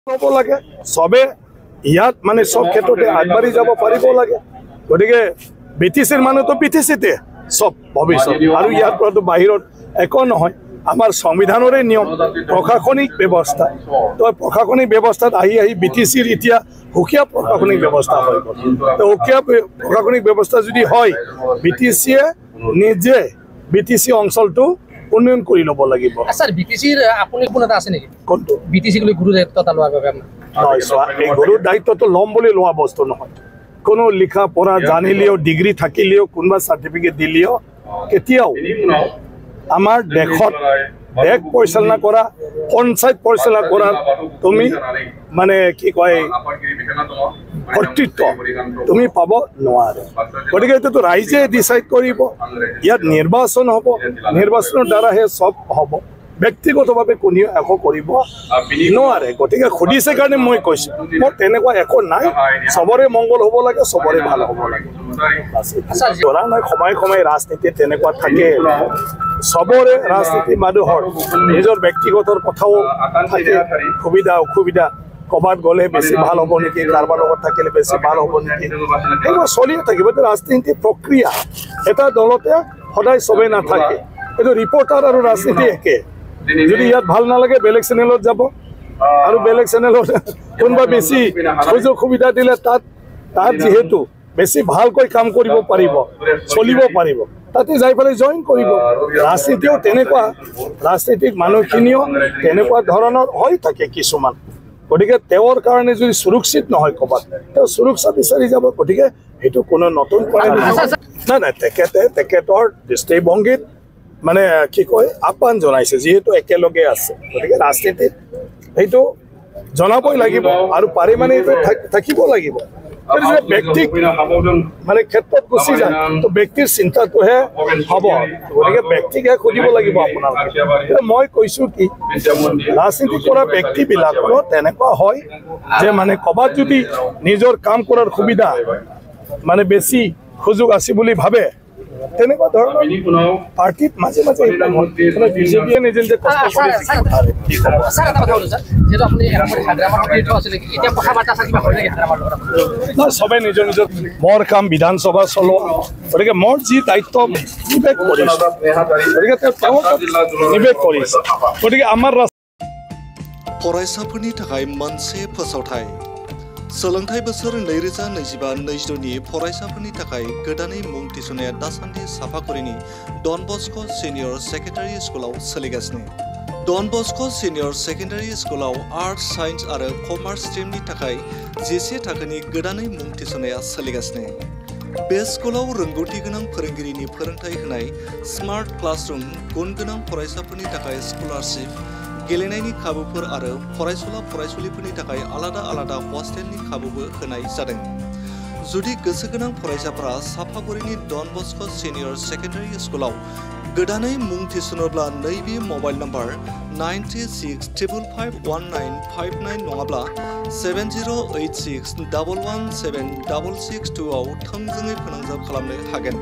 হ'ব লাগে সবে ইয়াত মানে সব ক্ষেত্ৰতে আগবাঢ়ি যাব পাৰিব লাগে গতিকে বিটিসিৰ মানুহটো বিটিসিতে সব ভৱিষ্যত আৰু ইয়াৰ পৰাটো বাহিৰত একো নহয় আমাৰ সংবিধানৰে নিয়ম প্ৰশাসনিক ব্যৱস্থা তো প্ৰশাসনিক ব্যৱস্থাত আহি বিটিসিৰ এতিয়া সুকীয়া প্ৰশাসনিক ব্যৱস্থা হৈ গ'ল তো সুকীয়া প্ৰশাসনিক ব্যৱস্থা যদি হয় বিটিসিয়ে নিজে বিটিসি অঞ্চলটো উন্নয়ন কৰি ল'ব লাগিব স্যাৰ বিটিসিৰ আপুনি কোন এটা আছে নেকি কোনটো বিটিসি গুলি গুৰু দায়িত্বটা লোৱাৰ বাবে নহয় এই গুৰু দায়িত্বটো ল'ম বুলি লোৱা বস্তু নহয় কোনো লিখা পঢ়া জানিলেও ডিগ্ৰী থাকিলেও কোনোবা চাৰ্টিফিকেট দিলেও কেতিয়াও আমাৰ দেশত দেশ পৰিচালনা কৰা পঞ্চায়ত পৰিচালনা কৰা তুমি মানে কি কয় কৰ্তৃত্ব তুমি পাব নোৱাৰে গতিকে এইটোতো ৰাইজে ডিচাইড কৰিব ইয়াত নিৰ্বাচন হ'ব নিৰ্বাচনৰ দ্বাৰাহে চব হ'ব ব্যক্তিগতভাৱে কোনেও একো কৰিব নোৱাৰে গতিকে সুধিছে কাৰণে মই কৈছোঁ মোৰ তেনেকুৱা একো নাই চবৰে মংগল হ'ব লাগে চবৰে ভাল হ'ব লাগে ধৰা নাই সময়ে সময়ে ৰাজনীতিত তেনেকুৱা থাকে সবৰে ৰাজনীতি মানুহৰ নিজৰ ব্যক্তিগতৰ কথাও থাকে সুবিধা অসুবিধা কবাত গ'লে বেছি ভাল হ'ব নেকি কাৰোবাৰ লগত থাকিলে বেছি ভাল হ'ব নেকি এইবোৰ চলিয়ে থাকিব এইটো ৰাজনীতি প্ৰক্ৰিয়া এটা দলতে সদায় চবেই নাথাকে এইটো ৰিপৰ্টাৰ আৰু ৰাজনীতি একে যদি ইয়াত ভাল নালাগে বেলেগ চেনেলত যাব আৰু বেলেগ চেনেলত কোনোবা বেছি সুযোগ সুবিধা দিলে তাত যিহেতু বেছি ভালকৈ কাম কৰিব পাৰিব চলিব পাৰিব তাতে যাই পেলাই জইন কৰিব ৰাজনীতিও তেনেকুৱা ৰাজনীতিক মানুহখিনিও তেনেকুৱা ধৰণৰ হৈ থাকে কিছুমান গতিকে তেওঁৰ কাৰণে যদি সুৰক্ষিত নহয় ক'বাত তেওঁ সুৰক্ষা বিচাৰি যাব গতিকে সেইটো কোনো নতুন নাই তেখেতৰ দৃষ্টিভংগীত মানে কি কয় আহ্বান জনাইছে যিহেতু একেলগে আছে গতিকে ৰাজনীতিত সেইটো জনাবই লাগিব আৰু পাৰি মানে এইটো থাকিব লাগিব ব্যক্তিক মানে ক্ষেত্ৰত গুচি যায় তো ব্যক্তিৰ চিন্তাটোহে হ'ব গতিকে ব্যক্তিকে খুজিব লাগিব আপোনালোকে মই কৈছোঁ কি ৰাজনীতি কৰা ব্যক্তিবিলাকৰো তেনেকুৱা হয় যে মানে ক'ৰবাত যদি নিজৰ কাম কৰাৰ সুবিধা মানে বেছি সুযোগ আছে বুলি ভাবে তেনেকুৱা ধৰণৰ পাৰ্টিত মাজে মাজে বিজেপিয়ে নিজে নিজে চবে নিজৰ নিজৰ মোৰ কাম বিধানসভা চলোৱা গতিকে মোৰ যি দায়িত্ব নিবেশ কৰিছে গতিকে তেওঁ নিবেশ কৰিছে গতিকে আমাৰ फरायसाफोरनि थाखाय मोनसे फोसावथाय सोलोंथाइ बोसोर 2025-26नि फरायसाफोरनि थाखाय गोदानै मुं थिसननाया दासान्दि साफागुरिनि डन बस्क' सिनियर सेकेन्डारि स्कुलाव सोलिगासिनो डन बस्क' सिनियर सेकेन्डारि स्कुलाव आर्ट्स साइन्स आरो कमार्स स्ट्रिमनि थाखाय 10 थाखोनि गोदानै मुं थिसननाया सोलिगासिनो बे स्कुलाव रोंगौथि गोनां फोरोंगिरिनि फोरोंथाय होनाय स्मार्ट क्लासरुम गुन गोनां फरायसाफोरनि थाखाय स्कलारशिप गेलेनायनि खाबुफोर आरो फरायसुला फरायसुलिफोरनि थाखाय आलादा आलादा हस्टेलनि खाबुबो होनाय जादों जुदि गोसो गोनां फरायसाफोरा साफागुरिनि डन बस्क' सिनियर सेकेन्डारि स्कुलाव गोदानै मुं थिसनोब्ला नैबे मबाइल नम्बर 9655519559 नङाब्ला 7086117662 आव थोंजोङै फोनांजाब खालामनो हागोन।